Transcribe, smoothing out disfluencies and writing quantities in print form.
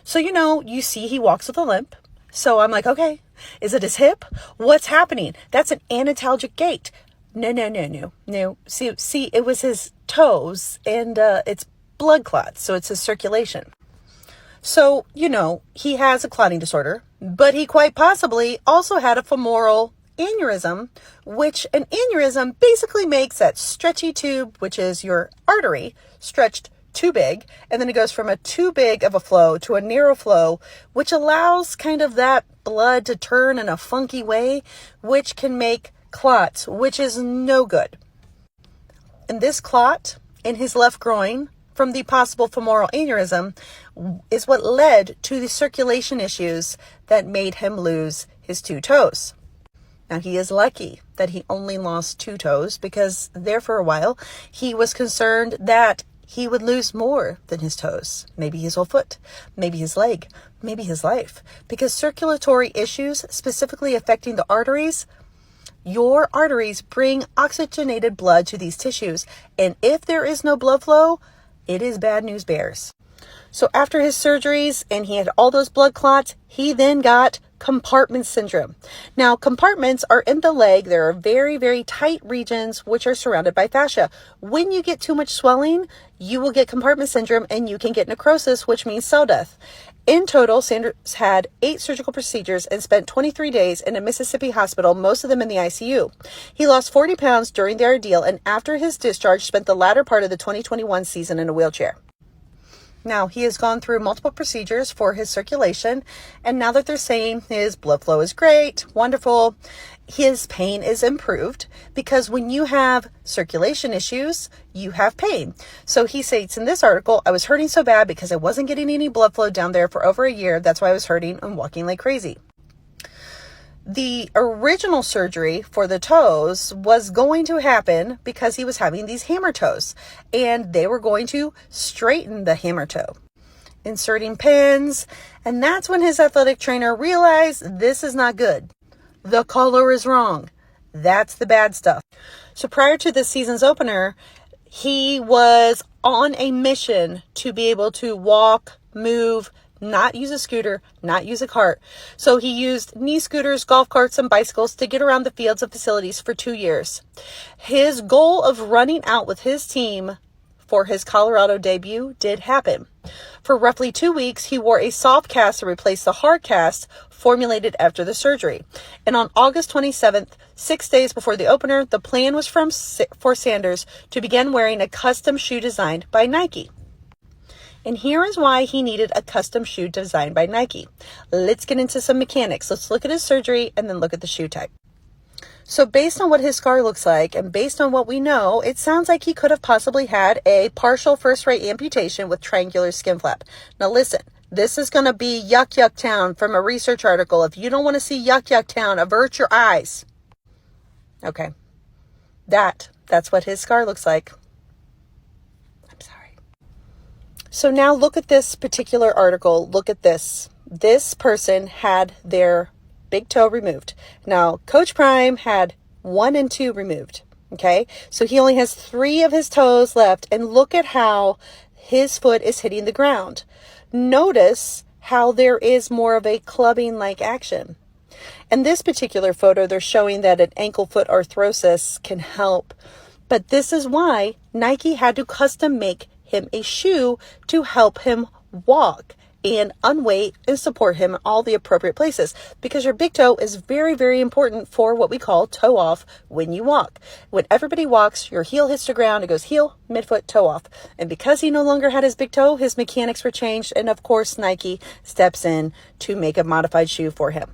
So, you see he walks with a limp. So I'm like, okay, is it his hip? What's happening? That's an antalgic gait. No. See, it was his toes, and it's blood clots, so it's his circulation. So, he has a clotting disorder, but he quite possibly also had a femoral aneurysm, which an aneurysm basically makes that stretchy tube, which is your artery, stretched too big, and then it goes from a too big of a flow to a narrow flow, which allows kind of that blood to turn in a funky way, which can make clots, which is no good. And this clot in his left groin from the possible femoral aneurysm is what led to the circulation issues that made him lose his 2 toes. Now, he is lucky that he only lost 2 toes, because there for a while he was concerned that he would lose more than his toes, maybe his whole foot, maybe his leg, maybe his life, because circulatory issues specifically affecting the arteries, your arteries bring oxygenated blood to these tissues, and if there is no blood flow, it is bad news bears. So after his surgeries and he had all those blood clots, he then got compartment syndrome. Now, compartments are in the leg. There are very, very tight regions which are surrounded by fascia. When you get too much swelling, you will get compartment syndrome and you can get necrosis, which means cell death. In total, Sanders had 8 surgical procedures and spent 23 days in a Mississippi hospital, most of them in the ICU. He lost 40 pounds during the ordeal, and after his discharge, spent the latter part of the 2021 season in a wheelchair. Now, he has gone through multiple procedures for his circulation, and now that they're saying his blood flow is great, wonderful, his pain is improved, because when you have circulation issues, you have pain. So he states in this article, I was hurting so bad because I wasn't getting any blood flow down there for over a year. That's why I was hurting and walking like crazy. The original surgery for the toes was going to happen because he was having these hammer toes, and they were going to straighten the hammer toe, inserting pins. And that's when his athletic trainer realized this is not good. The color is wrong. That's the bad stuff. So prior to this season's opener, he was on a mission to be able to walk, move, not use a scooter, not use a cart. So he used knee scooters, golf carts, and bicycles to get around the fields and facilities for 2 years. His goal of running out with his team for his Colorado debut did happen. For roughly 2 weeks, he wore a soft cast to replace the hard cast formulated after the surgery. And on August 27th, 6 days before the opener, the plan was for Sanders to begin wearing a custom shoe designed by Nike. And here is why he needed a custom shoe designed by Nike. Let's get into some mechanics. Let's look at his surgery and then look at the shoe type. So based on what his scar looks like and based on what we know, it sounds like he could have possibly had a partial first-rate amputation with triangular skin flap. Now listen, this is going to be yuck yuck town from a research article. If you don't want to see yuck yuck town, avert your eyes. Okay. That's what his scar looks like. So now look at this particular article. Look at this. This person had their big toe removed. Now, Coach Prime had 1 and 2 removed. Okay. So he only has 3 of his toes left. And look at how his foot is hitting the ground. Notice how there is more of a clubbing-like action. In this particular photo, they're showing that an ankle foot arthrosis can help. But this is why Nike had to custom make him a shoe to help him walk and unweight and support him in all the appropriate places, because your big toe is very, very important for what we call toe off when you walk. When everybody walks, your heel hits the ground, it goes heel, midfoot, toe off. And because he no longer had his big toe, his mechanics were changed. And of course, Nike steps in to make a modified shoe for him.